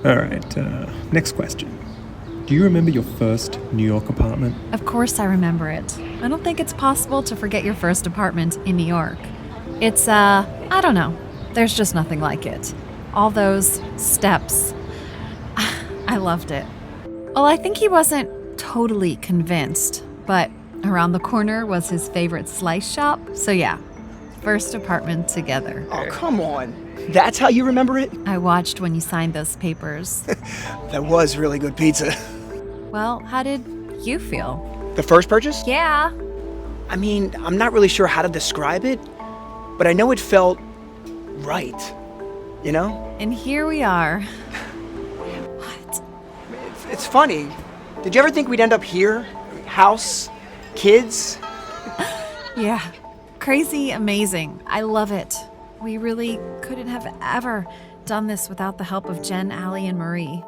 All right, next question. Do you remember your first New York apartment? Of course I remember it. I don't think it's possible to forget your first apartment in New York. It's, I don't know. There's just nothing like it. All those steps. I loved it. Well, I think he wasn't totally convinced, but around the corner was his favorite slice shop. So yeah, first apartment together. Oh, come on. That's how you remember it? I watched when you signed those papers. That was really good pizza. Well, how did you feel? The first purchase? Yeah. I mean, I'm not really sure how to describe it, but I know it felt right. You know? And here we are. What? It's funny. Did you ever think we'd end up here? House? Kids? Yeah. Crazy, amazing. I love it. We really couldn't have ever done this without the help of Jen, Allie, and Marie.